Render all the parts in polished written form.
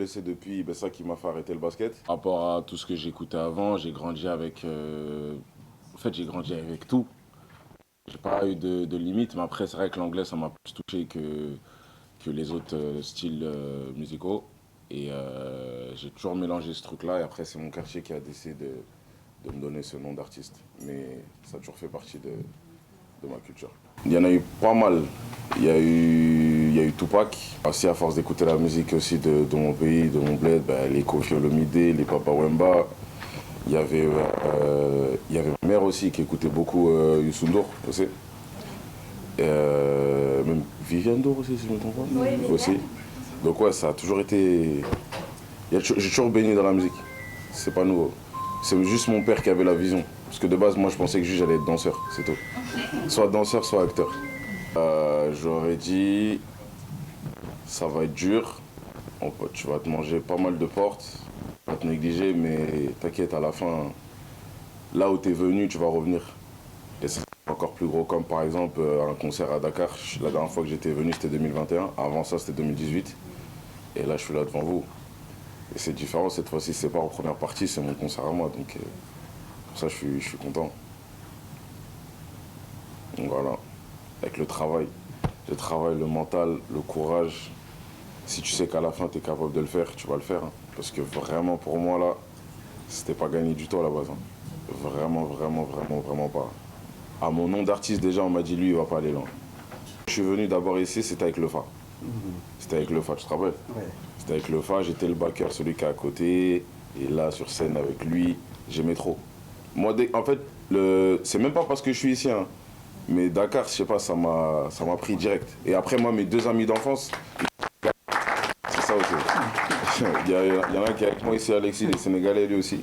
blessé depuis, ben, ça qui m'a fait arrêter le basket. Par rapport à tout ce que j'écoutais avant, j'ai grandi avec... En fait, j'ai grandi avec tout. J'ai pas eu de limite, mais après, c'est vrai que l'anglais, ça m'a plus touché que les autres styles musicaux. Et j'ai toujours mélangé ce truc-là. Et après, c'est mon quartier qui a décidé de me donner ce nom d'artiste. Mais ça a toujours fait partie de ma culture. Il y en a eu pas mal. Il y a eu Tupac. Aussi, à force d'écouter la musique aussi de mon pays, de mon bled, ben, les Koffi Olomide, les Papa Wemba. Il y avait ma mère aussi qui écoutait beaucoup Youssou N'Dour aussi. Même Viviane Ndour aussi, si je ne me trompe pas. Oui, aussi. Donc ouais, ça a toujours été... J'ai toujours baigné dans la musique. C'est pas nouveau. C'est juste mon père qui avait la vision. Parce que de base, moi, je pensais que juste j'allais être danseur, c'est tout. Soit danseur, soit acteur. J'aurais dit, ça va être dur. Tu vas te manger pas mal de portes. Pas te négliger, mais t'inquiète, à la fin, là où t'es venu, tu vas revenir. Et c'est encore plus gros, comme par exemple un concert à Dakar. La dernière fois que j'étais venu, c'était 2021. Avant ça, c'était 2018. Et là, je suis là devant vous. Et c'est différent, cette fois-ci, c'est pas en première partie, c'est mon concert à moi. Donc, pour ça, je suis content. Donc voilà, avec le travail. Le travail, le mental, le courage. Si tu sais qu'à la fin, tu es capable de le faire, tu vas le faire. Hein. Parce que vraiment, pour moi, là, c'était pas gagné du tout à la base. Hein. Vraiment, vraiment, vraiment, vraiment pas. À mon nom d'artiste, déjà, on m'a dit, lui, il va pas aller loin. Je suis venu d'abord ici, c'était avec le Fa. C'était avec le Fa, tu te rappelles? Ouais. C'était avec le Fa, j'étais le backer, celui qui est à côté. Et là, sur scène avec lui, j'aimais trop. Moi, en fait, c'est même pas parce que je suis ici, hein, mais Dakar, je sais pas, ça m'a pris direct. Et après, moi, mes deux amis d'enfance, c'est ça aussi. Il y en a qui est avec moi ici, Alexis, les Sénégalais, lui aussi.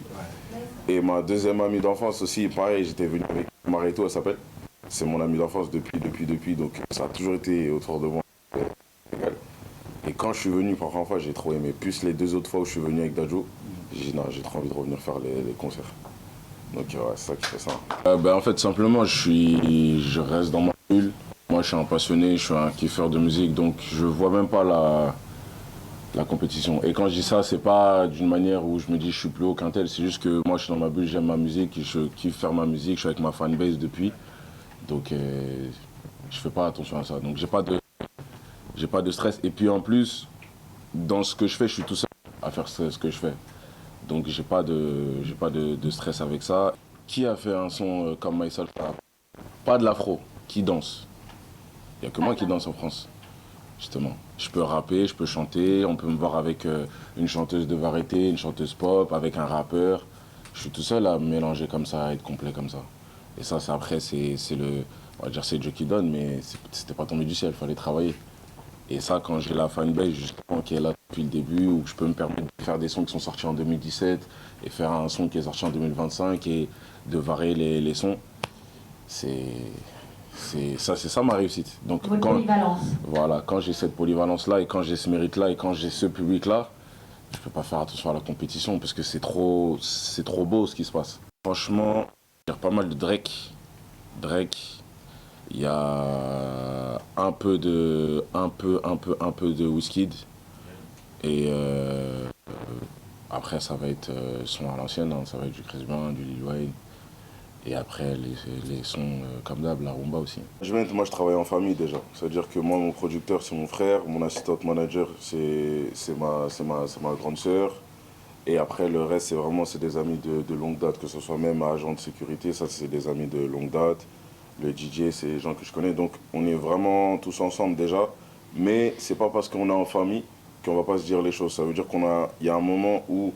Et ma deuxième amie d'enfance aussi, pareil, j'étais venu avec Marito, elle s'appelle. C'est mon amie d'enfance depuis, donc ça a toujours été autour de moi. Et quand je suis venu pour la première fois, j'ai trop aimé. Plus les deux autres fois où je suis venu avec Dadjo, j'ai dit non, j'ai trop envie de revenir faire les concerts. Donc ouais, c'est ça qui fait ça. En fait, simplement, je reste dans ma bulle. Moi, je suis un passionné, je suis un kiffeur de musique, donc je vois même pas la compétition. Et quand je dis ça, c'est pas d'une manière où je me dis je suis plus haut qu'un tel, c'est juste que moi, je suis dans ma bulle, j'aime ma musique, je kiffe faire ma musique, je suis avec ma fanbase depuis. Donc, je fais pas attention à ça. Donc, j'ai pas de stress. Et puis, en plus, dans ce que je fais, je suis tout seul à faire ce que je fais. Donc j'ai pas de stress avec ça. Qui a fait un son comme Myself? Pas de l'afro, qui danse. Il n'y a que moi qui danse en France, justement. Je peux rapper, je peux chanter, on peut me voir avec une chanteuse de variété, une chanteuse pop, avec un rappeur. Je suis tout seul à me mélanger comme ça, à être complet comme ça. Et ça, après, on va dire c'est Dieu qui donne, mais c'était pas tombé du ciel, il fallait travailler. Et ça, quand j'ai la fanbase justement qui est là depuis le début, où je peux me permettre de faire des sons qui sont sortis en 2017 et faire un son qui est sorti en 2025 et de varier les sons, c'est ça ma réussite. Donc Votre polyvalence. voilà, quand j'ai cette polyvalence-là et quand j'ai ce mérite-là et quand j'ai ce public-là, je peux pas faire attention à la compétition parce que c'est trop beau ce qui se passe. Franchement, il y a pas mal de Drake. Drake, il y a un peu de Wizkid. Et après, ça va être son à l'ancienne, hein, ça va être du Chris Brown, du Lil Wayne. Et après, les sons comme d'hab, la rumba aussi. Moi, je travaille en famille déjà. C'est-à-dire que moi, mon producteur, c'est mon frère. Mon assistant manager, c'est ma grande sœur. Et après, le reste, c'est des amis de longue date, que ce soit même agent de sécurité, ça, c'est des amis de longue date. Le DJ, c'est des gens que je connais. Donc, on est vraiment tous ensemble déjà. Mais c'est pas parce qu'on est en famille qu'on va pas se dire les choses. Ça veut dire il y a un moment où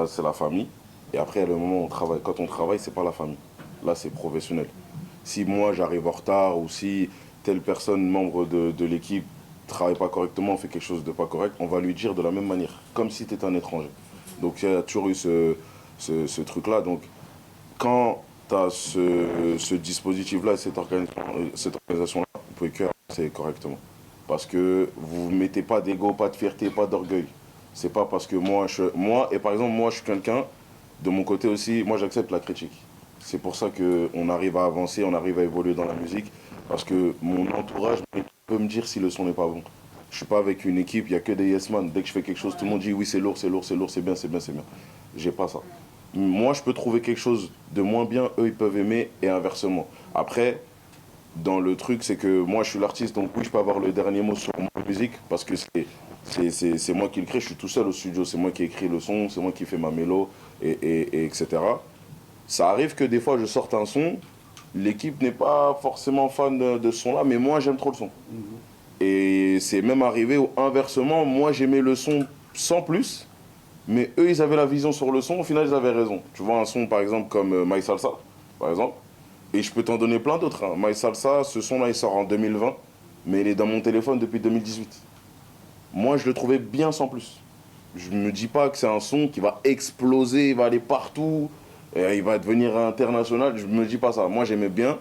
c'est la famille. Et après, il y a le moment où on travaille. Quand on travaille, c'est pas la famille. Là, c'est professionnel. Si moi, j'arrive en retard ou si telle personne, membre de l'équipe, travaille pas correctement, fait quelque chose de pas correct, on va lui dire de la même manière, comme si tu étais un étranger. Donc il y a toujours eu ce truc-là. Donc quand tu as ce dispositif-là, cette organisation-là, vous pouvez que avancer correctement. Parce que vous ne mettez pas d'ego, pas de fierté, pas d'orgueil. C'est pas parce que et par exemple, moi, je suis quelqu'un, de mon côté aussi, moi, j'accepte la critique. C'est pour ça qu'on arrive à avancer, on arrive à évoluer dans la musique. Parce que mon entourage peut me dire si le son n'est pas bon. Je suis pas avec une équipe, il n'y a que des yes man. Dès que je fais quelque chose, tout le monde dit oui, c'est lourd, c'est lourd, c'est lourd, c'est bien, c'est bien, c'est bien. J'ai pas ça. Moi, je peux trouver quelque chose de moins bien, eux, ils peuvent aimer, et inversement. Après, dans le truc, c'est que moi, je suis l'artiste, donc oui, je peux avoir le dernier mot sur ma musique, parce que c'est moi qui le crée, je suis tout seul au studio, c'est moi qui écris le son, c'est moi qui fais ma mélo, etc. Ça arrive que des fois, je sorte un son, l'équipe n'est pas forcément fan de ce son-là, mais moi, j'aime trop le son. Et c'est même arrivé où, inversement, moi, j'aimais le son sans plus, mais eux, ils avaient la vision sur le son, au final, ils avaient raison. Tu vois un son, par exemple, comme My Salsa, par exemple, et je peux t'en donner plein d'autres. Hein. My Salsa, ce son-là, il sort en 2020, mais il est dans mon téléphone depuis 2018. Moi, je le trouvais bien sans plus. Je me dis pas que c'est un son qui va exploser, il va aller partout, et il va devenir international. Je me dis pas ça. Moi, j'aimais bien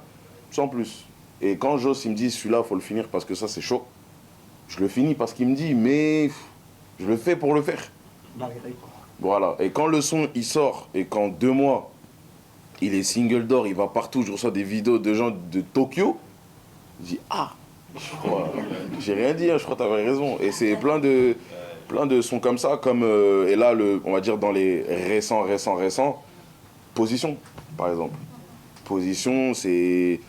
sans plus. Et quand Joss, il me dit, celui-là, faut le finir parce que ça, c'est chaud, je le finis parce qu'il me dit, mais je le fais pour le faire. Voilà. Et quand le son, il sort, et qu'en 2 mois, il est single d'or, il va partout, je reçois des vidéos de gens de Tokyo, je dis, ah, je crois, j'ai rien dit, hein, je crois que tu avais raison. Et c'est plein de sons comme ça, comme, et là, on va dire dans les récents, Position, par exemple. Position, c'est,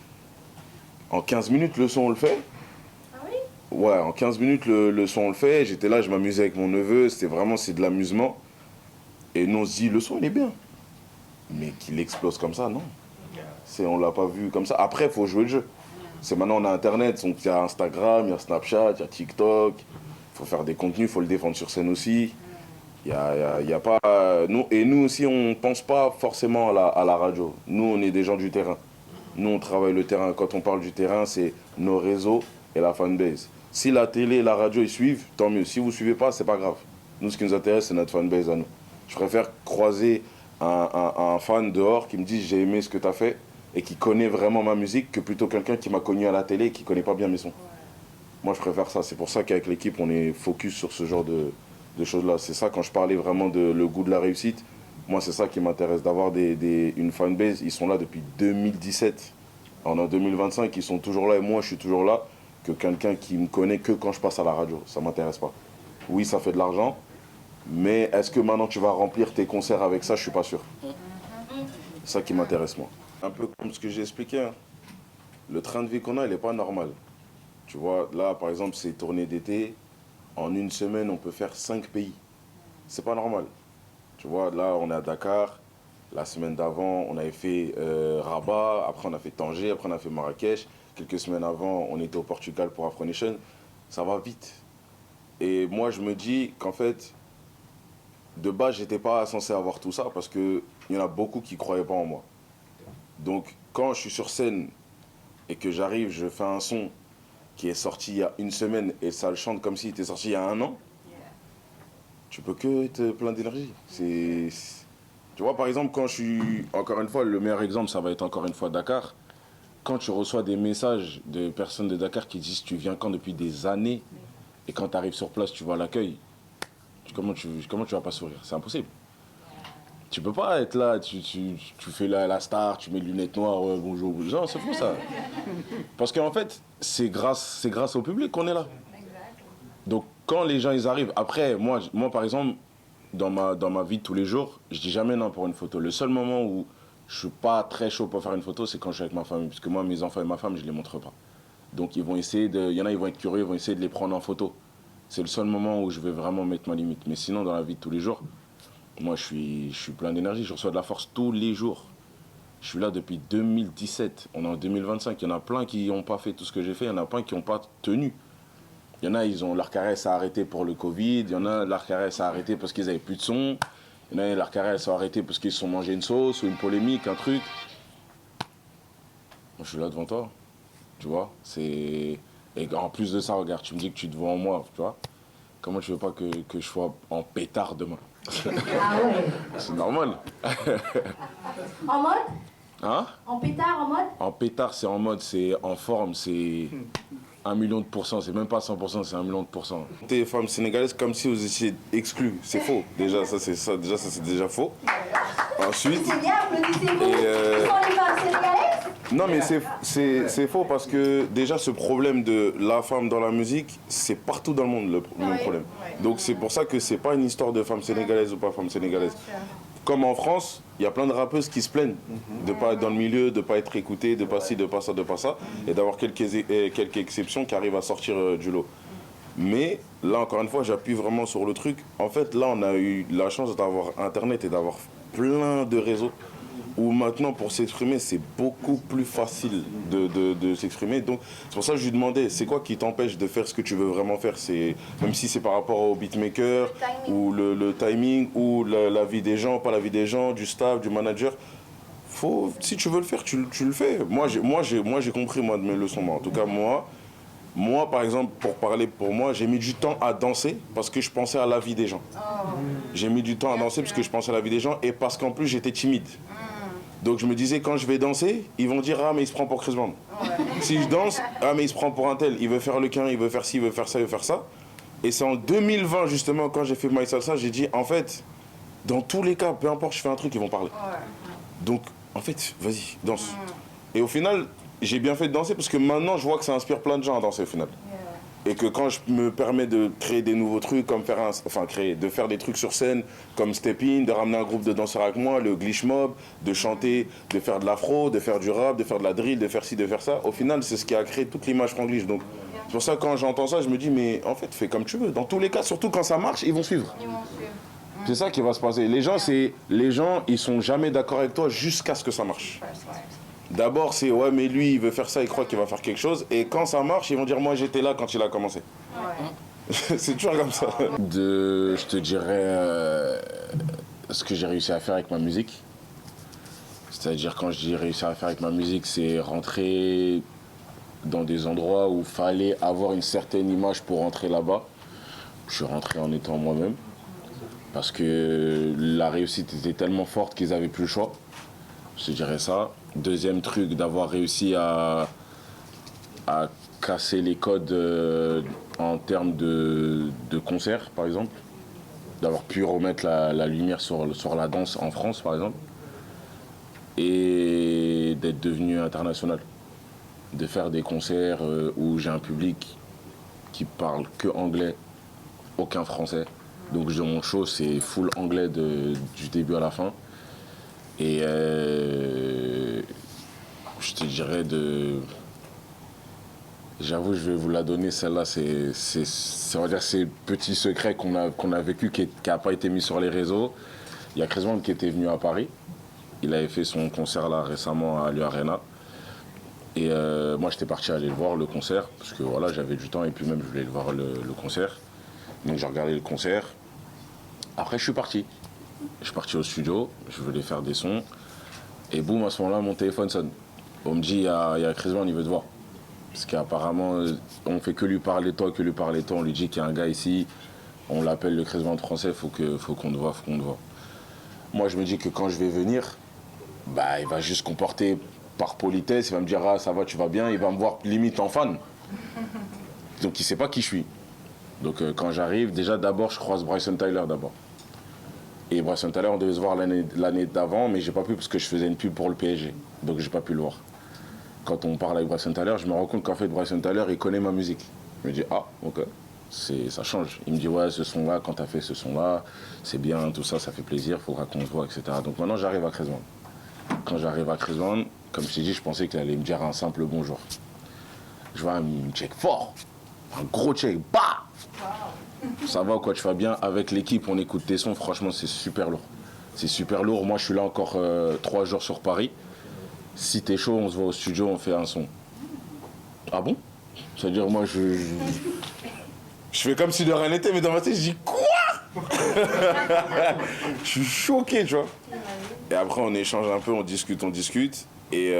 en 15 minutes, le son, on le fait. Ah oui? Ouais, en 15 minutes, le son, on le fait. J'étais là, je m'amusais avec mon neveu, c'était vraiment, c'est de l'amusement. Et nous, on se dit, le son, il est bien. Mais qu'il explose comme ça, non. On l'a pas vu comme ça. Après, il faut jouer le jeu. C'est maintenant, on a Internet, donc il y a Instagram, il y a Snapchat, il y a TikTok. Il faut faire des contenus, il faut le défendre sur scène aussi. Il y a pas... Nous aussi, on ne pense pas forcément à la radio. Nous, on est des gens du terrain. Nous, on travaille le terrain. Quand on parle du terrain, c'est nos réseaux et la fanbase. Si la télé et la radio, ils suivent, tant mieux. Si vous ne suivez pas, c'est pas grave. Nous, ce qui nous intéresse, c'est notre fanbase à nous. Je préfère croiser un fan dehors qui me dit j'ai aimé ce que tu as fait et qui connaît vraiment ma musique que plutôt quelqu'un qui m'a connu à la télé et qui ne connaît pas bien mes sons. Moi, je préfère ça. C'est pour ça qu'avec l'équipe, on est focus sur ce genre de choses-là. C'est ça, quand je parlais vraiment de le goût de la réussite, moi, c'est ça qui m'intéresse, d'avoir une fanbase. Ils sont là depuis 2017. On est en 2025, ils sont toujours là et moi, je suis toujours là. Que quelqu'un qui me connaît que quand je passe à la radio. Ça ne m'intéresse pas. Oui, ça fait de l'argent. Mais est-ce que maintenant tu vas remplir tes concerts avec ça? Je suis pas sûr. C'est ça qui m'intéresse, moi. Un peu comme ce que j'ai expliqué. Hein. Le train de vie qu'on a, il n'est pas normal. Tu vois, là, par exemple, c'est tournée d'été. En une semaine, on peut faire 5 pays. C'est pas normal. Tu vois, là, on est à Dakar. La semaine d'avant, on avait fait Rabat. Après, on a fait Tanger. Après, on a fait Marrakech. Quelques semaines avant, on était au Portugal pour Afro Nation. Ça va vite. Et moi, je me dis qu'en fait, de base, j'étais pas censé avoir tout ça parce qu'il y en a beaucoup qui ne croyaient pas en moi. Donc, quand je suis sur scène et que j'arrive, je fais un son qui est sorti il y a une semaine et ça le chante comme s'il était sorti il y a un an, tu peux que être plein d'énergie. Tu vois, par exemple, quand je suis... Encore une fois, le meilleur exemple, ça va être encore une fois Dakar. Quand tu reçois des messages de personnes de Dakar qui disent tu viens quand depuis des années et quand tu arrives sur place, tu vois l'accueil, comment tu vas pas sourire? C'est impossible. Tu peux pas être là, tu fais la star, tu mets les lunettes noires, bonjour. Non, c'est fou ça. Parce qu'en fait, c'est grâce au public qu'on est là. Donc quand les gens ils arrivent, après, moi par exemple, dans ma vie de tous les jours, je dis jamais non pour une photo. Le seul moment où je suis pas très chaud pour faire une photo, c'est quand je suis avec ma famille. Parce que moi, mes enfants et ma femme, je les montre pas. Donc ils vont essayer il y en a, ils vont être curieux, ils vont essayer de les prendre en photo. C'est le seul moment où je vais vraiment mettre ma limite. Mais sinon, dans la vie de tous les jours, moi, je suis plein d'énergie. Je reçois de la force tous les jours. Je suis là depuis 2017. On est en 2025. Il y en a plein qui n'ont pas fait tout ce que j'ai fait. Il y en a plein qui n'ont pas tenu. Il y en a, leur carrière s'est arrêtée pour le Covid. Il y en a, leur carrière s'est arrêtée parce qu'ils n'avaient plus de son. Il y en a, leur carrière s'est arrêtée parce qu'ils se sont mangés une sauce ou une polémique, un truc. Moi, je suis là devant toi. Tu vois, et en plus de ça, regarde, tu me dis que tu te vois en moi, tu vois. Comment tu veux pas que je sois en pétard demain? Ah ouais. C'est normal. En mode? Hein? En pétard, en mode? En pétard, c'est en mode, c'est en forme, c'est 1 million de pourcents, c'est même pas 100%, c'est 1 million de pourcents. T'es femme sénégalaise comme si vous étiez exclus, c'est faux. Déjà, ça c'est déjà faux. Ensuite... C'est bien, applaudissez-vous. Qui sont les femmes sénégalaises? Non, mais c'est faux parce que déjà, ce problème de la femme dans la musique, c'est partout dans le monde le même problème. Donc, c'est pour ça que c'est pas une histoire de femme sénégalaise ou pas femme sénégalaise. Comme en France, il y a plein de rappeuses qui se plaignent de ne pas être dans le milieu, de ne pas être écoutées, de pas ci, de pas ça, de pas ça, et d'avoir quelques exceptions qui arrivent à sortir du lot. Mais là, encore une fois, j'appuie vraiment sur le truc. En fait, là, on a eu la chance d'avoir Internet et d'avoir plein de réseaux où maintenant, pour s'exprimer, c'est beaucoup plus facile de s'exprimer. Donc, c'est pour ça que je lui demandais, c'est quoi qui t'empêche de faire ce que tu veux vraiment faire? Même si c'est par rapport au beatmaker, ou le timing, ou la vie des gens, pas la vie des gens, du staff, du manager. Si tu veux le faire, tu le fais. Moi, j'ai compris, moi, de mes leçons. En tout cas, moi, par exemple, pour parler pour moi, j'ai mis du temps à danser parce que je pensais à la vie des gens. J'ai mis du temps à danser parce que je pensais à la vie des gens et parce qu'en plus, j'étais timide. Donc je me disais, quand je vais danser, ils vont dire, ah mais il se prend pour Chris Brown. Si je danse, ah mais il se prend pour un tel, il veut faire le quin, il veut faire ci, il veut faire ça, il veut faire ça. Et c'est en 2020 justement, quand j'ai fait My Salsa, j'ai dit, en fait, dans tous les cas, peu importe, je fais un truc, ils vont parler. Donc, en fait, vas-y, danse. Et au final, j'ai bien fait de danser parce que maintenant, je vois que ça inspire plein de gens à danser au final. Et que quand je me permets de créer des nouveaux trucs, comme de faire des trucs sur scène, comme Step In, de ramener un groupe de danseurs avec moi, le Glitch Mob, de chanter, de faire de l'afro, de faire du rap, de faire de la drill, de faire ci, de faire ça, au final, c'est ce qui a créé toute l'image franglish. Donc, c'est pour ça que quand j'entends ça, je me dis, mais en fait, fais comme tu veux. Dans tous les cas, surtout quand ça marche, ils vont suivre. C'est ça qui va se passer. Les gens, ils sont jamais d'accord avec toi jusqu'à ce que ça marche. D'abord, c'est ouais, mais lui, il veut faire ça, il croit qu'il va faire quelque chose. Et quand ça marche, ils vont dire, moi, j'étais là quand il a commencé. C'est toujours comme ça. Je te dirais ce que j'ai réussi à faire avec ma musique. C'est-à-dire, quand je dis réussir à faire avec ma musique, c'est rentrer dans des endroits où il fallait avoir une certaine image pour rentrer là-bas. Je suis rentré en étant moi-même. Parce que la réussite était tellement forte qu'ils n'avaient plus le choix. Je te dirais ça. Deuxième truc, d'avoir réussi à casser les codes en termes de concert, par exemple. D'avoir pu remettre la lumière sur la danse en France, par exemple. Et d'être devenu international. De faire des concerts où j'ai un public qui parle que anglais, aucun français. Donc mon show, c'est full anglais du début à la fin. Et je te dirais J'avoue, je vais vous la donner, celle-là, on va dire, c'est le petit secret qu'on a vécu, qui n'a pas été mis sur les réseaux. Il y a Chris Brown qui était venu à Paris. Il avait fait son concert là récemment à l'U-Arena. Et moi, j'étais parti aller le voir, le concert, parce que voilà, j'avais du temps et puis même, je voulais le voir le concert. Donc j'ai regardé le concert. Après, je suis parti. Je suis parti au studio, je voulais faire des sons. Et boum, à ce moment-là, mon téléphone sonne. On me dit, il y a Chris Brown, il veut te voir. Parce qu'apparemment, on fait que lui parler de toi, On lui dit qu'il y a un gars ici, on l'appelle le Chris Brown français, faut qu'on te voit, Moi, je me dis que quand je vais venir, bah, il va juste comporter par politesse, il va me dire, ah, ça va, tu vas bien, il va me voir limite en fan. Donc, il sait pas qui je suis. Donc, quand j'arrive, déjà, d'abord, je croise Bryson Tyler, d'abord. Et Bryson Tyler, on devait se voir l'année d'avant, mais j'ai pas pu parce que je faisais une pub pour le PSG. Donc, j'ai pas pu le voir. Quand on parle avec Bryson Tyler, je me rends compte qu'en fait, Bryson Tyler, il connaît ma musique. Je me dis, ah, ok, ça change. Il me dit, ouais, ce son-là, quand t'as fait ce son-là, c'est bien, tout ça, ça fait plaisir, faudra qu'on se voit, etc. Donc maintenant, j'arrive à Chris Brown. Quand j'arrive à Chris Brown, comme je t'ai dit, je pensais qu'il allait me dire un simple bonjour. Je vois, il me check fort, un gros check, bah! Ça va quoi, tu vas bien? Avec l'équipe, on écoute tes sons, franchement, c'est super lourd. C'est super lourd. Moi, je suis là encore 3 jours sur Paris. Si t'es chaud, on se voit au studio, on fait un son. Ah bon? C'est-à-dire, moi, je fais comme si de rien n'était, mais dans ma tête, je dis quoi? Je suis choqué, tu vois. Et après, on échange un peu, on discute. Et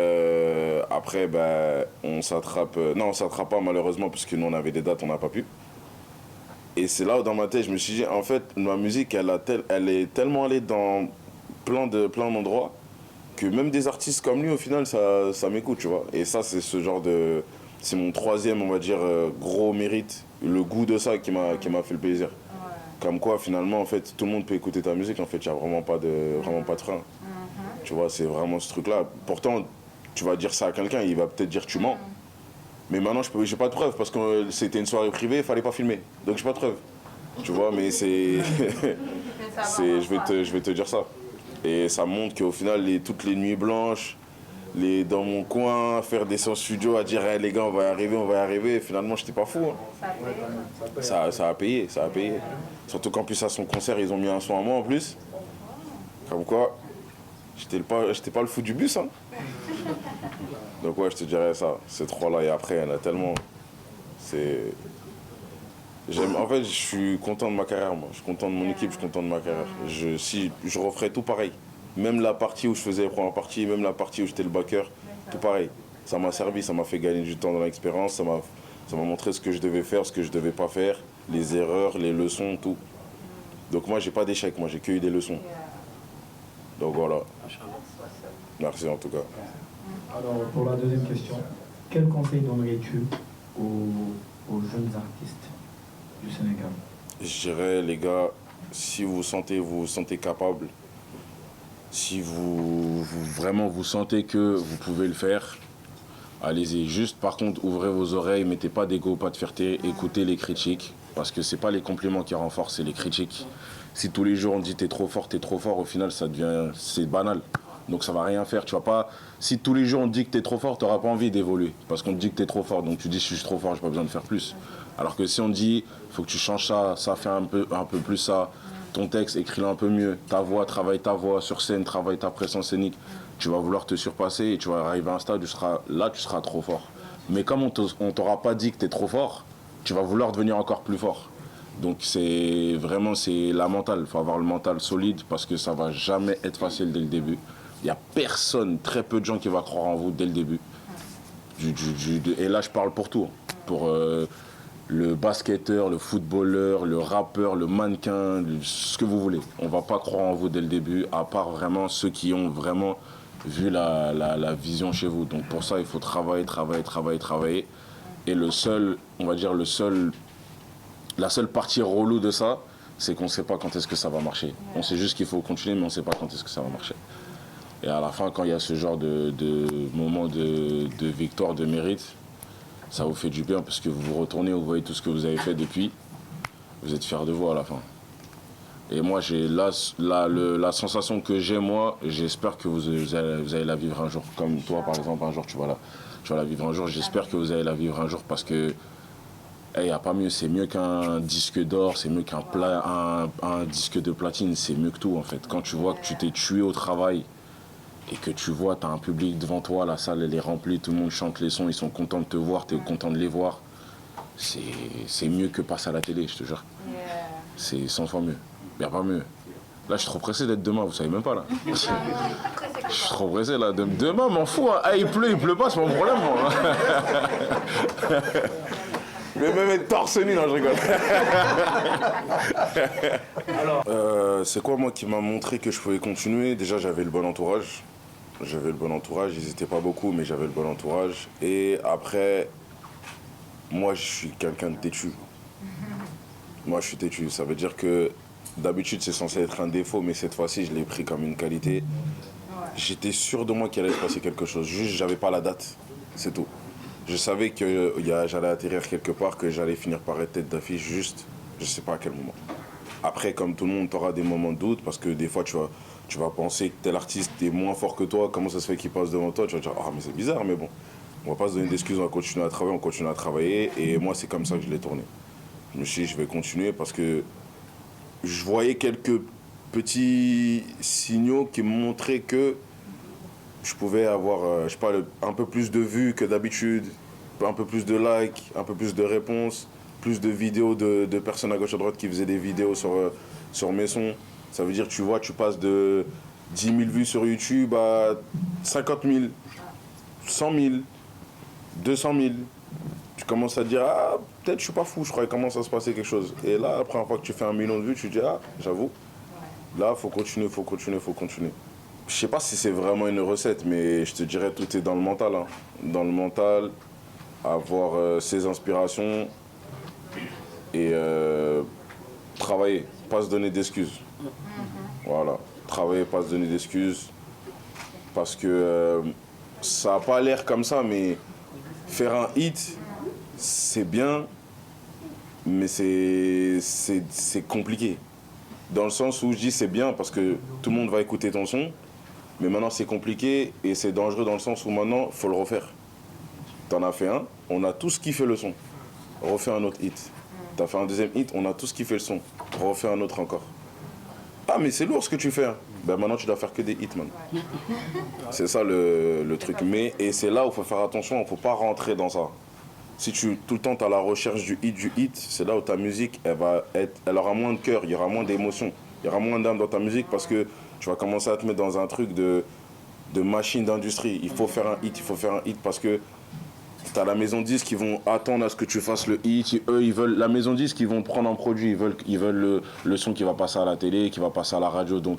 après, bah, on s'attrape. Non, on s'attrape pas, malheureusement, parce que nous, on avait des dates, on n'a pas pu. Et c'est là où, dans ma tête, je me suis dit, en fait, ma musique, elle est tellement allée dans plein d'endroits que même des artistes comme lui, au final, ça m'écoute, tu vois. Et ça, c'est c'est mon 3e, on va dire, gros mérite. Le goût de ça qui m'a fait le plaisir. Ouais. Comme quoi, finalement, en fait, tout le monde peut écouter ta musique. En fait, il n'y a vraiment pas de frein. Tu vois, c'est vraiment ce truc-là. Pourtant, tu vas dire ça à quelqu'un, il va peut-être dire tu mens. Mais maintenant, j'ai pas de preuve parce que c'était une soirée privée, il fallait pas filmer. Donc j'ai pas de preuve. Tu vois, mais c'est. Je vais te dire ça. Et ça montre qu'au final, toutes les nuits blanches, dans mon coin, faire des sons studio, à dire hey, les gars, on va y arriver. Et finalement, j'étais pas fou. Hein. Ça a payé, ça a payé. Surtout qu'en plus, à son concert, ils ont mis un son à moi en plus. Comme quoi, j'étais pas le fou du bus. Hein. Donc ouais, je te dirais ça. Ces trois-là, et après, il y en a tellement. En fait, je suis content de ma carrière, moi. Je suis content de mon équipe, je suis content de ma carrière. Si je referais tout pareil. Même la partie où je faisais les premières parties, même la partie où j'étais le backer, tout pareil. Ça m'a servi, ça m'a fait gagner du temps dans l'expérience, ça m'a montré ce que je devais faire, ce que je devais pas faire, les erreurs, les leçons, tout. Donc moi, j'ai pas d'échec, moi, j'ai que eu des leçons. Donc voilà. Merci en tout cas. Alors, pour la deuxième question, quel conseil donnerais-tu aux jeunes artistes du Sénégal? Je dirais, les gars, si vous vous sentez capable, si vraiment vous sentez que vous pouvez le faire, allez-y. Juste, par contre, ouvrez vos oreilles, mettez pas d'ego, pas de fierté, écoutez les critiques, parce que c'est pas les compliments qui renforcent, c'est les critiques. Si tous les jours on dit t'es trop fort, au final, c'est banal. Donc ça va rien faire, tu vas pas. Si tous les jours on te dit que t'es trop fort, t'auras pas envie d'évoluer. Parce qu'on te dit que t'es trop fort, donc tu dis si je suis trop fort, j'ai pas besoin de faire plus. Alors que si on te dit, faut que tu changes ça fait un peu plus ça, ton texte, écris-le un peu mieux, ta voix, travaille ta voix sur scène, travaille ta présence scénique, tu vas vouloir te surpasser et tu vas arriver à un stade où tu seras trop fort. Mais comme on t'aura pas dit que t'es trop fort, tu vas vouloir devenir encore plus fort. Donc c'est la mentale, il faut avoir le mental solide parce que ça va jamais être facile dès le début. Il n'y a personne, très peu de gens qui vont croire en vous dès le début. Et là, je parle pour tout. Pour le basketteur, le footballeur, le rappeur, le mannequin, ce que vous voulez. On ne va pas croire en vous dès le début, à part vraiment ceux qui ont vraiment vu la vision chez vous. Donc pour ça, il faut travailler. Et la seule partie relou de ça, c'est qu'on ne sait pas quand est-ce que ça va marcher. On sait juste qu'il faut continuer, mais on ne sait pas quand est-ce que ça va marcher. Et à la fin, quand il y a ce genre de moment de victoire, de mérite, ça vous fait du bien parce que vous vous retournez, vous voyez tout ce que vous avez fait depuis, vous êtes fiers de vous à la fin. Et moi, j'ai la sensation que j'ai, moi, j'espère que vous allez la vivre un jour. Comme toi, par exemple, un jour, tu vas la vivre un jour. J'espère que vous allez la vivre un jour parce que il n'y a pas mieux, c'est mieux qu'un disque d'or, c'est mieux un disque de platine, c'est mieux que tout en fait. Quand tu vois que tu t'es tué au travail, et que tu vois, tu as un public devant toi, la salle elle est remplie, tout le monde chante les sons, ils sont contents de te voir, tu es content de les voir. C'est mieux que passer à la télé, je te jure. C'est 100 fois mieux. Il n'y a pas mieux. Là, je suis trop pressé d'être demain, vous savez même pas là. Je suis trop pressé là. Demain, m'en fous. Hein. Ah, il pleut pas, c'est mon problème. Moi. Mais même être torse nu, non, je rigole. Alors, c'est quoi, moi, qui m'a montré que je pouvais continuer? Déjà, j'avais le bon entourage. Ils n'étaient pas beaucoup, mais j'avais le bon entourage. Et après, moi, je suis quelqu'un de têtu. Moi, je suis têtu. Ça veut dire que d'habitude, c'est censé être un défaut, mais cette fois-ci, je l'ai pris comme une qualité. J'étais sûr de moi qu'il allait se passer quelque chose. Juste, j'avais pas la date. C'est tout. Je savais que j'allais atterrir quelque part, que j'allais finir par être tête d'affiche, juste, je sais pas à quel moment. Après, comme tout le monde, tu auras des moments de doute, parce que des fois, tu vas penser que tel artiste est moins fort que toi, comment ça se fait qu'il passe devant toi? Tu vas dire, ah, mais c'est bizarre, mais bon. On va pas se donner d'excuses, on continue à travailler, et moi, c'est comme ça que je l'ai tourné. Je me suis dit, je vais continuer, parce que je voyais quelques petits signaux qui me montraient que je pouvais avoir, je sais pas, un peu plus de vues que d'habitude, un peu plus de likes, un peu plus de réponses, plus de vidéos de personnes à gauche à droite qui faisaient des vidéos sur mes sons. Ça veut dire, tu vois, tu passes de 10 000 vues sur YouTube à 50 000, 100 000, 200 000. Tu commences à te dire, ah, peut-être je suis pas fou, je crois qu'il commence à se passer quelque chose. Et là, la première fois que tu fais 1 million de vues, tu te dis, ah, j'avoue, là, faut continuer. Je sais pas si c'est vraiment une recette, mais je te dirais tout est dans le mental. Hein. Dans le mental, avoir ses inspirations et travailler, pas se donner d'excuses. Voilà, travailler, pas se donner d'excuses. Parce que ça n'a pas l'air comme ça, mais faire un hit, c'est bien, mais c'est compliqué. Dans le sens où je dis c'est bien parce que tout le monde va écouter ton son, mais maintenant c'est compliqué et c'est dangereux dans le sens où maintenant il faut le refaire. T'en as fait un, on a tous kiffé le son, refais un autre hit. T'as fait un deuxième hit, on a tous kiffé le son, refais un autre encore. Ah mais c'est lourd ce que tu fais, hein. Ben maintenant tu dois faire que des hits man. C'est ça le truc. Mais et c'est là où il faut faire attention, il ne faut pas rentrer dans ça. Si tu tout le temps tu as la recherche du hit, c'est là où ta musique elle aura moins de cœur, il y aura moins d'émotion, il y aura moins d'âme dans ta musique parce que tu vas commencer à te mettre dans un truc de machine d'industrie. Il faut faire un hit parce que tu as la maison disque qui vont attendre à ce que tu fasses le hit. Eux, ils veulent, la maison disque, ils vont prendre un produit. Ils veulent le son qui va passer à la télé, qui va passer à la radio. Donc,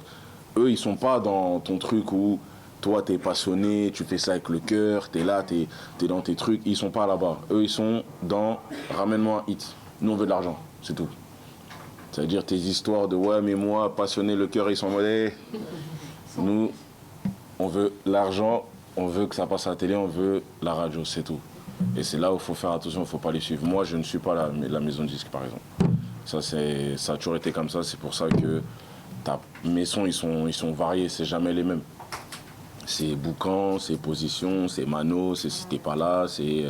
eux, ils sont pas dans ton truc où toi, tu es passionné, tu fais ça avec le cœur, tu es là, tu es dans tes trucs. Ils sont pas là-bas. Eux, ils sont dans ramène-moi un hit. Nous, on veut de l'argent, c'est tout. C'est-à-dire tes histoires de ouais, mais moi, passionné, le cœur, ils sont modèles. Nous, on veut l'argent, on veut que ça passe à la télé, on veut la radio, c'est tout. Et c'est là où il faut faire attention, il ne faut pas les suivre. Moi, je ne suis pas la maison de disque, par exemple. Ça a toujours été comme ça, c'est pour ça que mes sons, ils sont variés, c'est jamais les mêmes. C'est boucan, c'est position, c'est mano, c'est si t'es pas là, c'est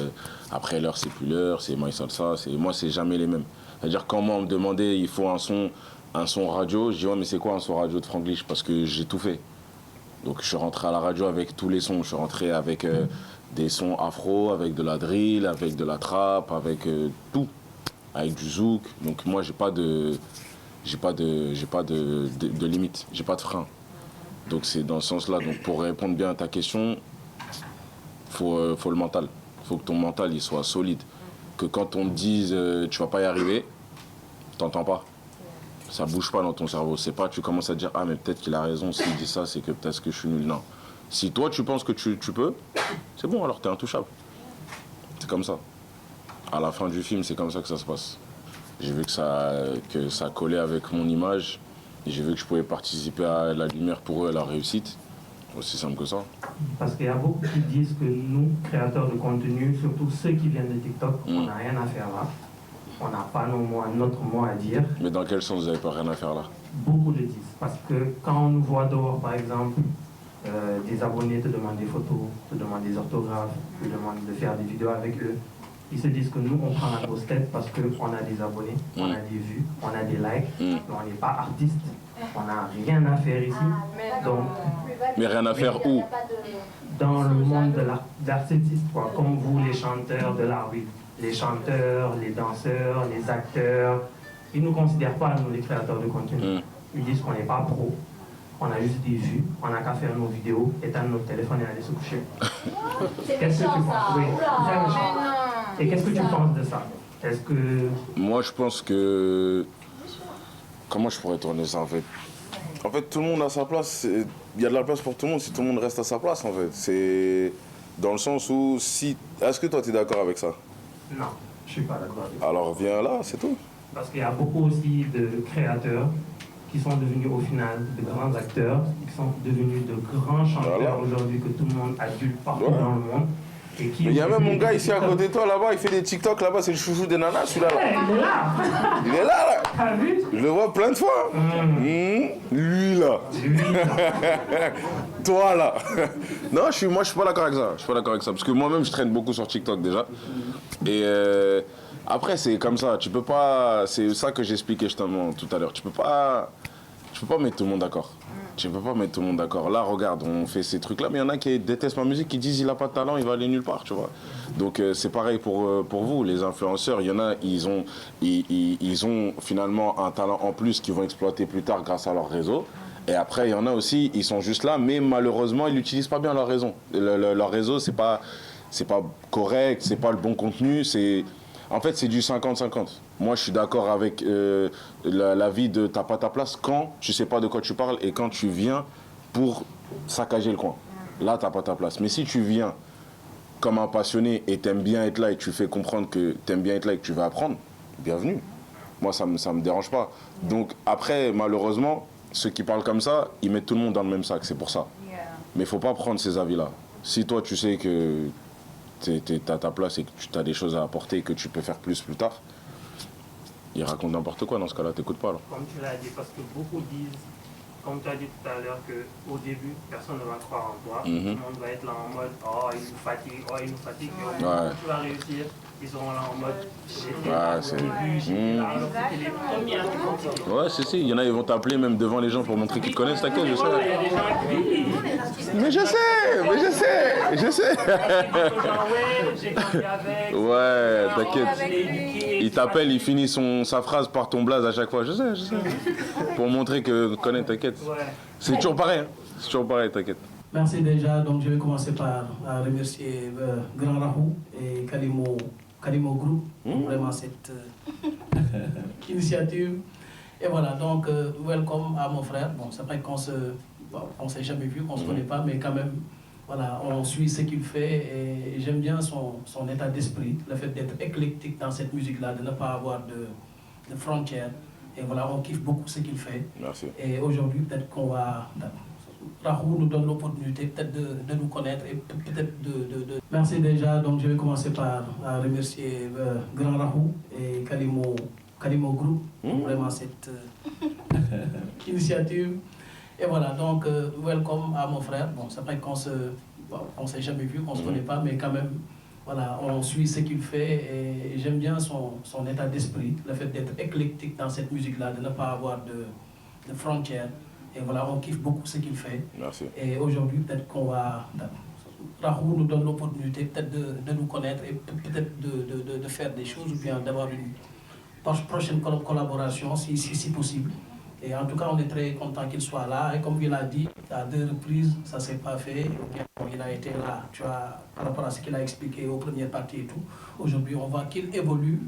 après l'heure, c'est plus l'heure, c'est my salsa, moi, c'est jamais les mêmes. C'est-à-dire, quand moi, on me demandait, il faut un son radio, je dis, ouais, mais c'est quoi un son radio de Franglish? Parce que j'ai tout fait. Donc, je suis rentré à la radio avec tous les sons, je suis rentré avec des sons afro, avec de la drill, avec de la trap, avec tout, avec du zouk. Donc moi j'ai pas de limite, j'ai pas de frein. Donc c'est dans ce sens-là. Donc pour répondre bien à ta question, faut le mental. Faut que ton mental il soit solide. Que quand on te dise tu vas pas y arriver, t'entends pas. Ça bouge pas dans ton cerveau. C'est pas tu commences à dire ah mais peut-être qu'il a raison s'il dit ça, c'est que peut-être que je suis nul. Non. Si toi tu penses que tu peux, c'est bon, alors t'es intouchable. C'est comme ça. À la fin du film, c'est comme ça que ça se passe. J'ai vu que ça collait avec mon image. Et j'ai vu que je pouvais participer à la lumière pour eux, à la réussite. Aussi simple que ça. Parce qu'il y a beaucoup qui disent que nous, créateurs de contenu, surtout ceux qui viennent de TikTok, on n'a rien à faire là. On n'a pas notre mot à dire. Mais dans quel sens vous n'avez pas rien à faire là? Beaucoup le disent. Parce que quand on nous voit dehors, par exemple, des abonnés te demandent des photos, te demandent des orthographes, te demandent de faire des vidéos avec eux. Ils se disent que nous, on prend la grosse tête parce qu'on a des abonnés, on a des vues, on a des likes, mais on n'est pas artiste, on n'a rien à faire ici. Donc, mais rien à faire où? Dans le monde de l'artiste, comme vous, les chanteurs de la rue, les chanteurs, les danseurs, les acteurs, ils ne nous considèrent pas, nous, les créateurs de contenu. Ils disent qu'on n'est pas pro. On a juste des vues, on n'a qu'à faire nos vidéos, éteindre notre téléphone et aller se coucher. Qu'est-ce que tu penses? Oui, très méchant. Et qu'est-ce que tu penses de ça? Est-ce que... Moi, je pense que... Comment je pourrais tourner ça, en fait? En fait, tout le monde a sa place. Il y a de la place pour tout le monde si tout le monde reste à sa place, en fait. C'est dans le sens où si... Est-ce que toi, tu es d'accord avec ça? Non, je ne suis pas d'accord avec ça. Alors, viens là, c'est tout. Parce qu'il y a beaucoup aussi de créateurs qui sont devenus au final de grands acteurs, qui sont devenus de grands chanteurs aujourd'hui que tout le monde adulte partout dans le monde. Et qui il y a même mon gars ici à côté de toi là-bas, il fait des TikTok là-bas, c'est le chouchou des nanas celui-là. Ouais, il est là. Il est là là. T'as vu? Je le vois plein de fois. Lui là. Toi là. Non, moi je suis pas d'accord avec ça. Je suis pas d'accord avec ça parce que moi-même je traîne beaucoup sur TikTok déjà. Et après c'est comme ça, tu peux pas, c'est ça que j'expliquais justement tout à l'heure. Tu peux pas mettre tout le monde d'accord. Tu peux pas mettre tout le monde d'accord. Là, regarde, on fait ces trucs-là, mais il y en a qui détestent ma musique, qui disent il a pas de talent, il va aller nulle part, tu vois. Donc c'est pareil pour vous, les influenceurs. Il y en a, ils ont finalement un talent en plus qu'ils vont exploiter plus tard grâce à leur réseau. Et après, il y en a aussi, ils sont juste là, mais malheureusement, ils n'utilisent pas bien leur réseau. Leur réseau, c'est pas correct, c'est pas le bon contenu, en fait, c'est du 50-50. Moi, je suis d'accord avec l'avis de t'as pas ta place quand tu sais pas de quoi tu parles et quand tu viens pour saccager le coin. Là, t'as pas ta place. Mais si tu viens comme un passionné et t'aimes bien être là et tu fais comprendre que t'aimes bien être là et que tu veux apprendre, bienvenue. Moi, ça me dérange pas. Donc après, malheureusement, ceux qui parlent comme ça, ils mettent tout le monde dans le même sac, c'est pour ça. Mais il faut pas prendre ces avis-là. Si toi, tu sais que t'as ta place et que tu as des choses à apporter et que tu peux faire plus tard, il raconte n'importe quoi dans ce cas-là, t'écoutes pas. Alors. Comme tu l'as dit, parce que beaucoup disent, comme tu as dit tout à l'heure, qu'au début, personne ne va croire en toi. Tout le monde va être là en mode, oh, il nous fatigue, oh, il nous fatigue. Et au moment où tu vas réussir, ils seront là en mode, j'étais là au début, j'étais là. Alors c'était les premiers à te continuer. Ouais, c'est. Il y en a, ils vont t'appeler même devant les gens pour montrer qu'ils connaissent ta quête, je sais. Il y a des gens qui Mais je sais. ouais, j'ai grandi avec. Ouais, t'inquiète. Il t'appelle, il finit sa phrase par ton blaze à chaque fois. Je sais. Pour montrer que connaît ta quête. C'est toujours pareil, hein. C'est toujours pareil, t'inquiète. Merci déjà. Donc je vais commencer par remercier Grand Rahou et Kalimo Group pour vraiment cette initiative. Et voilà, donc welcome à mon frère. Bon, c'est vrai qu'on s'est jamais vu, qu'on se connaît pas, mais quand même, voilà, on suit ce qu'il fait et j'aime bien son état d'esprit, le fait d'être éclectique dans cette musique-là, de ne pas avoir de frontières. Et voilà, on kiffe beaucoup ce qu'il fait. Merci. Et aujourd'hui, peut-être qu'on va... Rahou nous donne l'opportunité peut-être de nous connaître et peut-être de... Merci déjà. Donc je vais commencer par remercier Grand Rahou et Kalimo Group pour vraiment cette initiative. Et voilà, donc welcome à mon frère. Bon, c'est vrai qu'on s'est jamais vu, qu'on se connaît pas, mais quand même, voilà, on suit ce qu'il fait et j'aime bien son état d'esprit, le fait d'être éclectique dans cette musique-là, de ne pas avoir de frontières. Et voilà, on kiffe beaucoup ce qu'il fait. Merci. Et aujourd'hui, peut-être qu'on va... Rahou nous donne l'opportunité peut-être de nous connaître et peut-être de faire des choses ou bien d'avoir une prochaine collaboration si possible. Et en tout cas, on est très content qu'il soit là. Et comme il a dit, à 2 reprises, ça ne s'est pas fait. Il a été là, tu vois, par rapport à ce qu'il a expliqué aux premières parties et tout. Aujourd'hui, on voit qu'il évolue.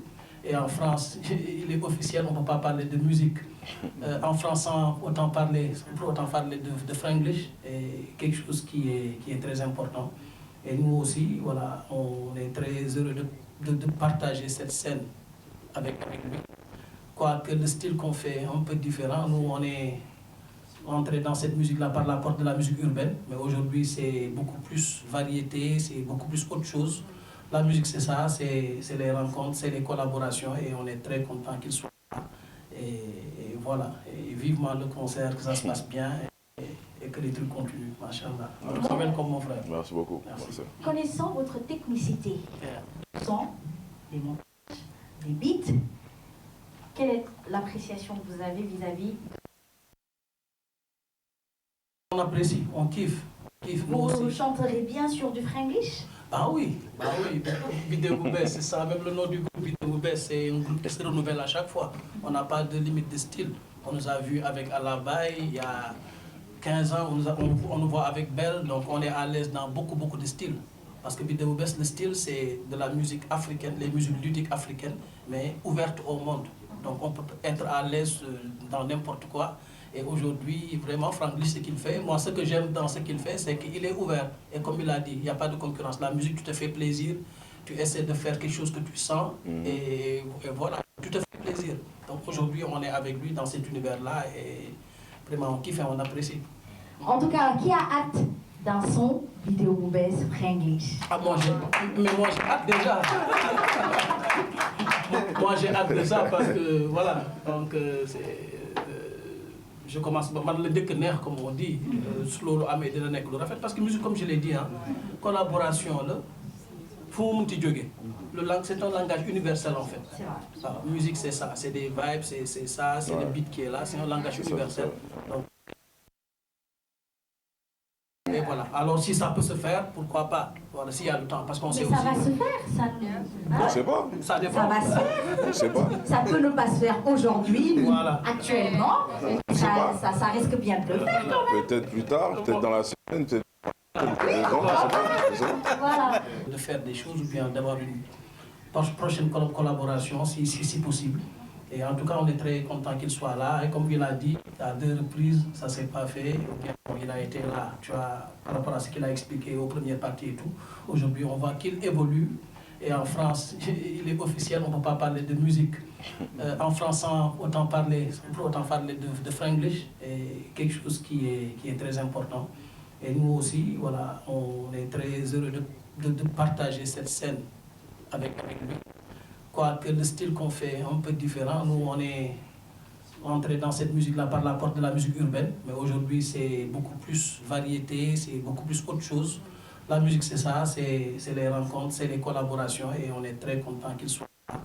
Et en France, il est officiel, on ne peut pas parler de musique. En France, on peut autant parler de franglish, et quelque chose qui est très important. Et nous aussi, voilà, on est très heureux de partager cette scène avec lui. Quoique le style qu'on fait est un peu différent, nous on est entré dans cette musique-là par la porte de la musique urbaine, mais aujourd'hui c'est beaucoup plus variété, c'est beaucoup plus autre chose. La musique c'est ça, c'est les rencontres, c'est les collaborations et on est très content qu'il soit là. Et voilà, et vivement le concert, que ça se passe bien et que les trucs continuent, machallah. Donc welcome mon frère. Merci beaucoup. Merci. Connaissant votre technicité, le son, les montages, les beats, quelle est l'appréciation que vous avez vis-à-vis? On apprécie, on kiffe. Vous chanterez bien sur du franglish? Ah oui, Bidéo Boubès, c'est ça, même le nom du groupe Bidéo Boubès, c'est un groupe qui se renouvelle à chaque fois. On n'a pas de limite de style. On nous a vus avec Alabaï il y a 15 ans, on nous voit avec Belle, donc on est à l'aise dans beaucoup de styles. Parce que Bidéo Boubès, le style, c'est de la musique africaine, les musiques ludiques africaines, mais ouvertes au monde. Donc on peut être à l'aise dans n'importe quoi. Et aujourd'hui, vraiment, Franglish, ce qu'il fait, moi, ce que j'aime dans ce qu'il fait, c'est qu'il est ouvert. Et comme il a dit, il n'y a pas de concurrence. La musique, tu te fais plaisir, tu essaies de faire quelque chose que tu sens, et voilà, tu te fais plaisir. Donc aujourd'hui, on est avec lui dans cet univers-là, et vraiment, on kiffe et on apprécie. En tout cas, qui a hâte d'un son Bidéo Boubès franglish? Ah, moi, j'ai hâte déjà. Moi, j'ai hâte de ça parce que, voilà, donc je commence, le dès que neex, comme on dit, slow amé dina nek lu rafet parce que musique, comme je l'ai dit, hein, collaboration là, c'est un langage universel en fait. Alors, musique c'est ça, c'est des vibes, c'est ça, c'est le beat qui est là, c'est un langage universel. Donc, et voilà. Alors si ça peut se faire, pourquoi pas? Voilà, s'il y a le temps, parce qu'on sait Mais ça aussi. va se faire, ça. On ne sait pas. Ça dépend. Ça va se faire. On ne sait pas. Ça peut ne pas se faire aujourd'hui, Voilà. actuellement. Ça risque bien de le faire quand même. Peut-être plus tard, peut-être dans la semaine, peut-être dans je sais pas. Voilà. De faire des choses ou bien d'avoir une prochaine collaboration si possible. Et en tout cas, on est très content qu'il soit là. Et comme il a dit, à 2 reprises, ça ne s'est pas fait. Il a été là, tu vois, par rapport à ce qu'il a expliqué aux premières parties et tout. Aujourd'hui, on voit qu'il évolue. Et en France, il est officiel, on ne peut pas parler de musique. En France, on peut autant parler de franglish, et quelque chose qui est très important. Et nous aussi, voilà, on est très heureux de partager cette scène avec lui. Quoique le style qu'on fait est un peu différent, nous on est entré dans cette musique-là par la porte de la musique urbaine, mais aujourd'hui c'est beaucoup plus variété, c'est beaucoup plus autre chose. La musique c'est ça, c'est les rencontres, c'est les collaborations et on est très content qu'il soit là.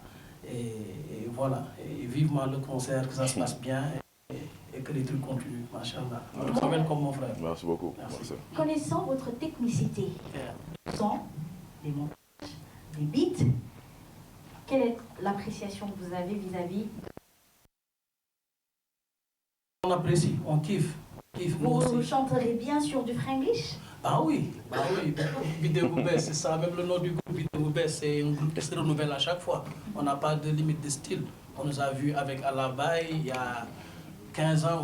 Et voilà, et vivement le concert, que ça se passe bien et que les trucs continuent, machallah. Je m'appelle comme mon frère. Merci beaucoup. Merci. Connaissant votre technicité, le son, les montages, les beats, quelle est l'appréciation que vous avez vis-à-vis? On apprécie, on kiffe. Vous chanterez bien sûr du Franglish? Ah oui, Bidé Boubès, c'est ça. Même le nom du groupe Bidé Boubès, c'est un groupe qui se renouvelle à chaque fois. On n'a pas de limite de style. On nous a vus avec Alabaï il y a 15 ans,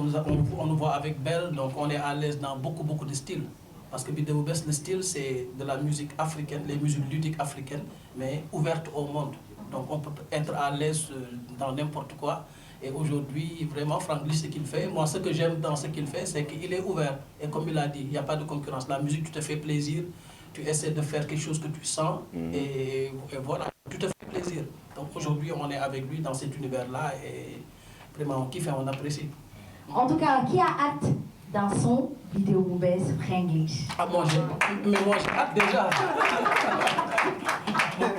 on nous voit avec Belle, donc on est à l'aise dans beaucoup de styles. Parce que Bidé Boubès, le style, c'est de la musique africaine, les musiques ludiques africaines, mais ouvertes au monde. Donc on peut être à l'aise dans n'importe quoi. Et aujourd'hui, vraiment, Franglish, ce qu'il fait, moi, ce que j'aime dans ce qu'il fait, c'est qu'il est ouvert. Et comme il a dit, il n'y a pas de concurrence. La musique, tu te fais plaisir, tu essaies de faire quelque chose que tu sens, et voilà, tu te fais plaisir. Donc aujourd'hui, on est avec lui dans cet univers-là, et vraiment, on kiffe et on apprécie. En tout cas, qui a hâte d'un son Bidé Boubès Franglish? Ah, moi, j'ai hâte déjà.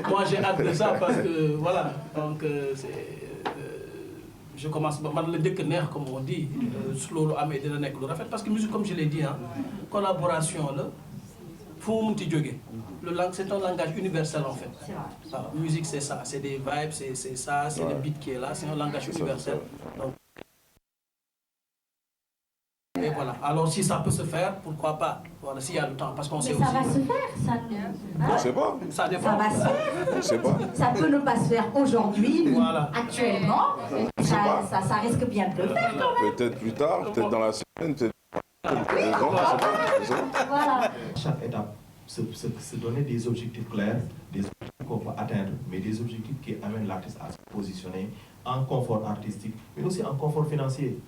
Moi, j'ai hâte de ça parce que, voilà, donc je commence, le déclenner, comme on dit, slow à m'aider le rafet, parce que musique, comme je l'ai dit, hein, collaboration, là, c'est un langage universel en fait. Alors, musique, c'est ça, c'est des vibes, c'est ça, c'est le beat qui est là, c'est un langage universel. Donc, et voilà. Alors si ça peut se faire, pourquoi pas? Voilà, s'il y a le temps, parce qu'on sait aussi. Mais ça va se faire, ça. On ne sait pas. Ça dépend. Ça va se faire. On ne sait pas. Ça peut ne pas se faire aujourd'hui, voilà. Actuellement. Ça risque bien de le faire quand même. Peut-être plus tard, peut-être dans la semaine, peut-être. Voilà. Chaque étape, se donner des objectifs clairs, des objectifs qu'on peut atteindre, mais des objectifs qui amènent l'artiste à se positionner en confort artistique, mais aussi en confort financier.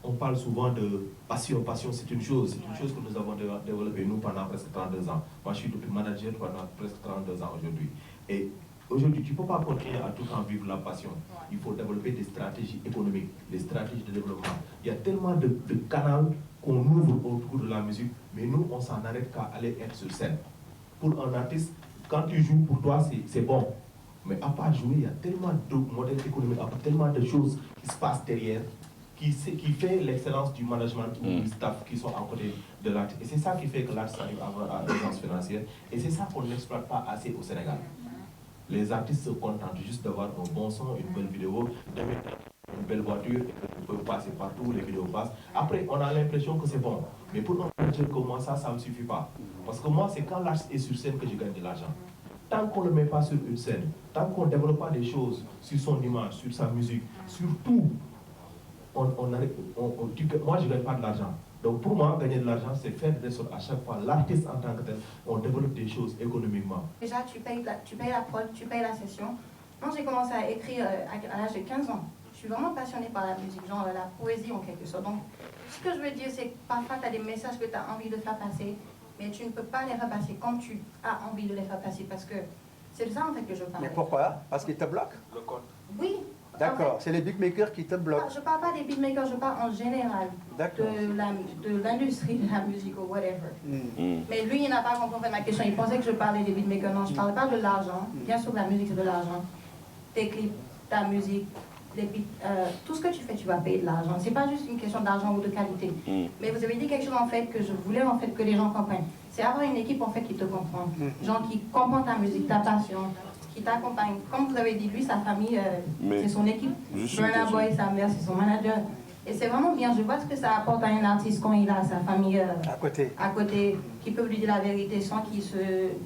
On parle souvent de passion. Passion, c'est une chose que nous avons développée, nous, pendant presque 32 ans. Moi, je suis depuis manager pendant presque 32 ans aujourd'hui. Et aujourd'hui, tu ne peux pas continuer à tout le temps vivre la passion. Il faut développer des stratégies économiques, des stratégies de développement. Il y a tellement de canaux qu'on ouvre autour de la musique, mais nous, on s'en arrête qu'à aller être sur scène. Pour un artiste, quand tu joues, pour toi, c'est bon. Mais à part jouer, il y a tellement de modèles économiques, tellement de choses qui se passent derrière, qui fait l'excellence du management ou du staff qui sont à côté de l'artiste. Et c'est ça qui fait que l'artiste arrive à avoir une aisance financière. Et c'est ça qu'on n'exploite pas assez au Sénégal. Les artistes se contentent juste d'avoir un bon son, une belle vidéo, une belle voiture, ils peuvent passer partout, les vidéos passent. Après, on a l'impression que c'est bon. Mais pour un manager comme moi, ça ne me suffit pas. Parce que moi, c'est quand l'artiste est sur scène que je gagne de l'argent. Tant qu'on ne le met pas sur une scène, tant qu'on ne développe pas des choses sur son image, sur sa musique, sur tout, moi, je ne gagne pas de l'argent. Donc pour moi, gagner de l'argent, c'est faire de sorte à chaque fois, l'artiste en tant que tel, on développe des choses économiquement. Déjà, tu payes la prod, tu payes la session. Moi, j'ai commencé à écrire à l'âge de 15 ans. Je suis vraiment passionnée par la musique, genre la poésie en quelque sorte. Donc, ce que je veux dire, c'est que parfois, tu as des messages que tu as envie de faire passer, mais tu ne peux pas les faire passer comme tu as envie de les faire passer, parce que c'est de ça, en fait, que je parle. Mais pourquoi? Parce qu'ils te bloquent? Oui. D'accord, en fait, c'est les beatmakers qui te bloquent. je ne parle pas des beatmakers, je parle en général de l'industrie de la musique ou whatever. Mais lui, il n'a pas compris ma question. Il pensait que je parlais des beatmakers. Non, je ne parle pas de l'argent. Bien sûr, la musique, c'est de l'argent. Tes clips, ta musique, les beats, tout ce que tu fais, tu vas payer de l'argent. Ce n'est pas juste une question d'argent ou de qualité. Mais vous avez dit quelque chose, en fait, que je voulais, en fait, que les gens comprennent. C'est avoir une équipe, en fait, qui te comprend. Gens qui comprennent ta musique, ta passion, qui t'accompagne. Comme vous avez dit, lui, sa famille, c'est son équipe. Burna Boy, sa mère, c'est son manager. Et c'est vraiment bien. Je vois ce que ça apporte à un artiste quand il a sa famille à côté, qui peut lui dire la vérité sans qu'il se...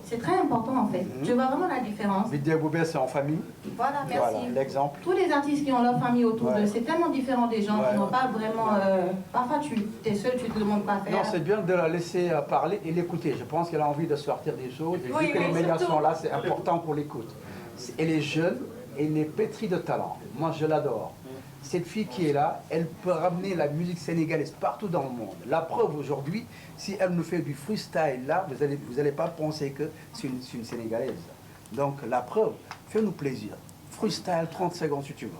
C'est très important, en fait. Je vois vraiment la différence. Bidé Boubès, c'est en famille. Voilà, merci. Voilà, l'exemple. Tous les artistes qui ont leur famille autour d'eux, c'est tellement différent des gens qui n'ont pas vraiment... Parfois, tu es seul, tu te demandes pas faire. Non, c'est bien de la laisser parler et l'écouter. Je pense qu'elle a envie de sortir des choses. Et vu que les médias sont là, c'est important pour l'écoute. Elle est jeune, elle est pétrie de talent. Moi, je l'adore. cette fille qui est là, elle peut ramener la musique sénégalaise partout dans le monde. La preuve aujourd'hui, si elle nous fait du freestyle là, vous allez pas penser que c'est une Sénégalaise. Donc la preuve, fais-nous plaisir. Freestyle, 30 secondes si tu veux.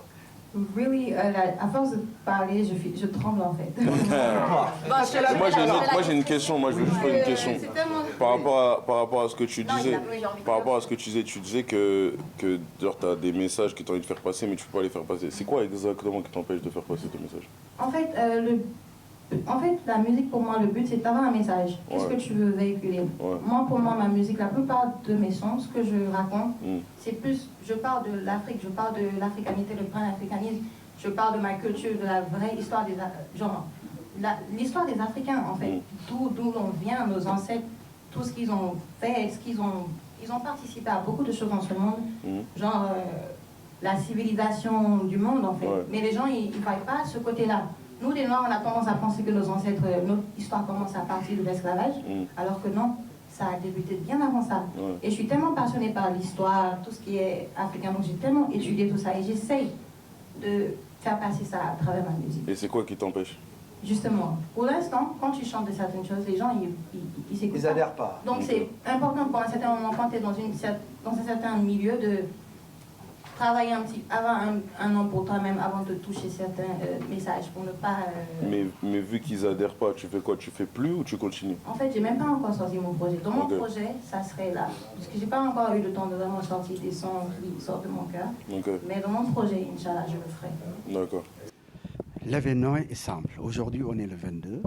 Really, à force de parler, je tremble en fait. Moi j'ai une question, moi je veux juste poser une question. Par rapport à ce que tu disais, tu disais que tu as des messages que tu as envie de faire passer mais tu peux pas les faire passer. C'est quoi exactement qui t'empêche de faire passer tes messages? En fait, la musique pour moi, le but c'est d'avoir un message. Qu'est-ce que tu veux véhiculer? Moi, pour moi, ma musique, la plupart de mes sons, ce que je raconte, c'est plus, je parle de l'Afrique, je parle de l'africanité, le pan-africanisme, je parle de ma culture, de la vraie histoire des l'histoire des Africains en fait, d'où l'on vient, nos ancêtres, tout ce qu'ils ont fait, ils ont participé à beaucoup de choses dans ce monde, genre la civilisation du monde en fait. Mais les gens, ils ne voient pas ce côté-là. Nous, les Noirs, on a tendance à penser que nos ancêtres, notre histoire commence à partir de l'esclavage, alors que non, ça a débuté bien avant ça. Et je suis tellement passionnée par l'histoire, tout ce qui est africain, donc j'ai tellement étudié tout ça et j'essaye de faire passer ça à travers ma musique. Et c'est quoi qui t'empêche? Justement, pour l'instant, quand tu chantes de certaines choses, les gens, ils s'écoutent. Ils adhèrent pas. Donc c'est important pour un certain moment, quand tu es dans un certain milieu, de travailler avoir un nom pour toi-même avant de toucher certains messages pour ne pas... Mais vu qu'ils adhèrent pas, tu fais quoi? Tu fais plus ou tu continues? En fait, j'ai même pas encore sorti mon projet. Dans mon projet, ça serait là. Parce que j'ai pas encore eu le temps de vraiment sortir des sons qui sortent de mon cœur. Mais dans mon projet, Inch'Allah, je le ferai. D'accord. L'événement est simple. Aujourd'hui, on est le 22.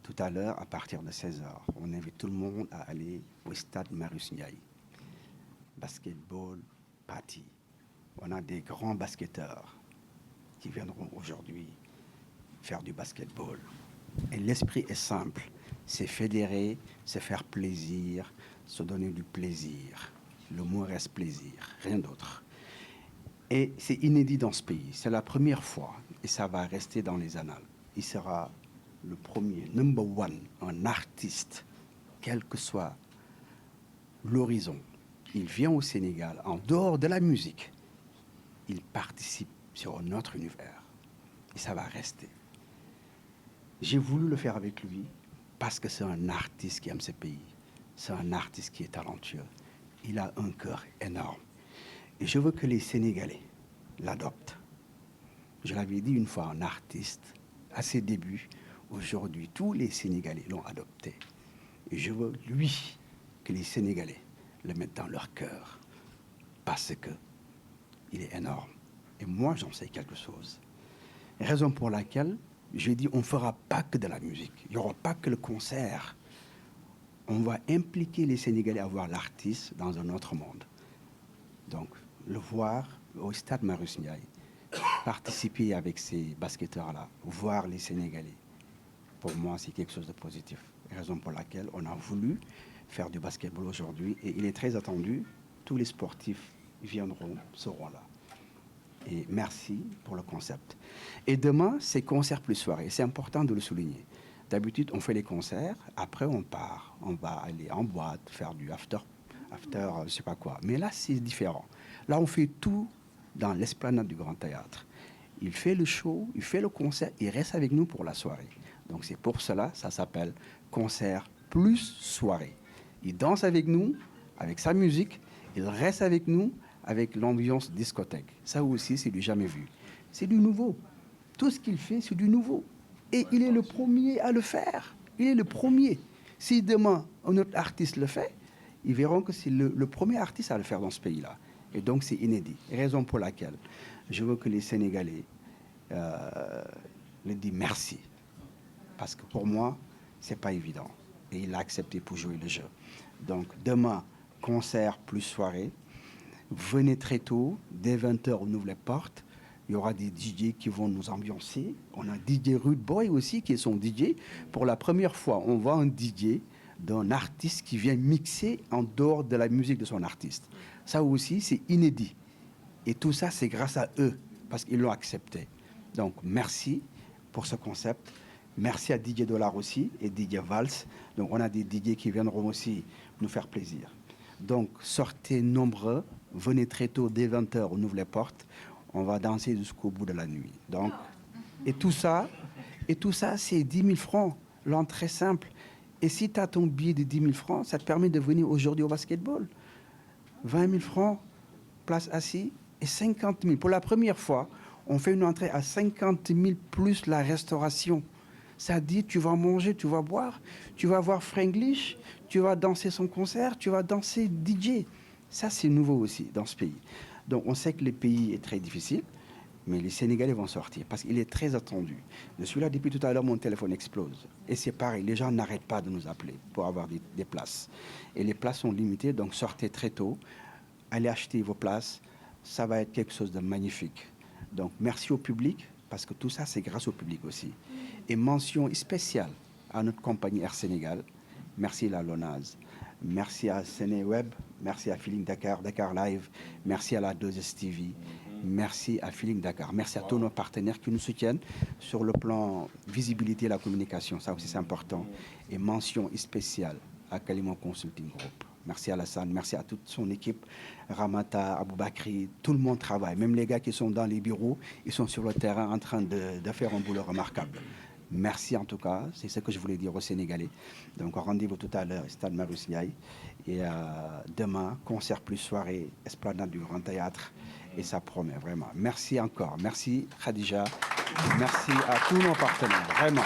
Tout à l'heure, à partir de 16h, on invite tout le monde à aller au stade Marius Ndiaye. Basketball party. On a des grands basketteurs qui viendront aujourd'hui faire du basketball. Et l'esprit est simple, c'est fédérer, c'est faire plaisir, se donner du plaisir. Le mot reste plaisir, rien d'autre. Et c'est inédit dans ce pays, c'est la première fois et ça va rester dans les annales. Il sera le premier, number one, un artiste, quel que soit l'horizon. Il vient au Sénégal, en dehors de la musique. Il participe sur un autre univers. Et ça va rester. J'ai voulu le faire avec lui parce que c'est un artiste qui aime ce pays. C'est un artiste qui est talentueux. Il a un cœur énorme. Et je veux que les Sénégalais l'adoptent. Je l'avais dit une fois, un artiste, à ses débuts, aujourd'hui, tous les Sénégalais l'ont adopté. Et je veux, lui, que les Sénégalais le mettent dans leur cœur. Parce que il est énorme. Et moi, j'en sais quelque chose. Raison pour laquelle j'ai dit on ne fera pas que de la musique. Il n'y aura pas que le concert. On va impliquer les Sénégalais à voir l'artiste dans un autre monde. Donc, le voir au stade Marius Ndiaye, participer avec ces basketteurs-là, voir les Sénégalais, pour moi, c'est quelque chose de positif. Raison pour laquelle on a voulu faire du basketball aujourd'hui. Et il est très attendu. Tous les sportifs viendront, seront là. Et merci pour le concept. Et demain, c'est concert plus soirée. C'est important de le souligner. D'habitude, on fait les concerts, après on part. On va aller en boîte, faire du after, je sais pas quoi. Mais là, c'est différent. Là, on fait tout dans l'esplanade du Grand Théâtre. Il fait le show, il fait le concert, il reste avec nous pour la soirée. Donc c'est pour cela, ça s'appelle concert plus soirée. Il danse avec nous, avec sa musique, il reste avec nous, avec l'ambiance discothèque. Ça aussi, c'est du jamais vu. C'est du nouveau. Tout ce qu'il fait, c'est du nouveau. Et il est le premier à le faire. Il est le premier. Si demain, un autre artiste le fait, ils verront que c'est le premier artiste à le faire dans ce pays-là. Et donc, c'est inédit. Raison pour laquelle je veux que les Sénégalais le disent merci. Parce que pour moi, c'est pas évident. Et il a accepté pour jouer le jeu. Donc, demain, concert plus soirée. Venez très tôt, dès 20h, on ouvre les portes. Il y aura des DJ qui vont nous ambiancer. On a DJ Rude Boy aussi qui est son DJ. Pour la première fois, on voit un DJ d'un artiste qui vient mixer en dehors de la musique de son artiste. Ça aussi, c'est inédit. Et tout ça, c'est grâce à eux, parce qu'ils l'ont accepté. Donc, merci pour ce concept. Merci à DJ Dollar aussi et DJ Vals. Donc, on a des DJ qui viendront aussi nous faire plaisir. Donc, sortez nombreux, venez très tôt, dès 20h, on ouvre les portes. On va danser jusqu'au bout de la nuit. Donc, et tout ça, c'est 10 000 francs. L'entrée simple. Et si tu as ton billet de 10 000 francs, ça te permet de venir aujourd'hui au basketball. 20 000 francs, place assise, et 50 000. Pour la première fois, on fait une entrée à 50 000 plus la restauration. Ça dit, tu vas manger, tu vas boire, tu vas voir Franglish, tu vas danser son concert, tu vas danser DJ. Ça, c'est nouveau aussi dans ce pays. Donc, on sait que le pays est très difficile, mais les Sénégalais vont sortir parce qu'il est très attendu. Je suis là depuis tout à l'heure, mon téléphone explose. Et c'est pareil, les gens n'arrêtent pas de nous appeler pour avoir des places. Et les places sont limitées, donc sortez très tôt, allez acheter vos places. Ça va être quelque chose de magnifique. Donc, merci au public, parce que tout ça, c'est grâce au public aussi. Et mention spéciale à notre compagnie Air Sénégal. Merci la LONASE. Merci à Sénéweb. Merci à Feeling Dakar, Dakar Live. Merci à la 2STV. Merci à Feeling Dakar. Merci à tous nos partenaires qui nous soutiennent sur le plan visibilité et la communication. Ça aussi, c'est important. Et mention spéciale à Kalimo Consulting Group. Merci à Alassane, merci à toute son équipe, Ramata, Aboubakri, tout le monde travaille. Même les gars qui sont dans les bureaux, ils sont sur le terrain en train de faire un boulot remarquable. Merci en tout cas, c'est ce que je voulais dire aux Sénégalais. Donc rendez-vous tout à l'heure, Stade Marius Ndiaye. Et demain, concert plus soirée, Esplanade du Grand Théâtre. Et ça promet vraiment. Merci encore. Merci Khadija. Merci à tous nos partenaires, vraiment.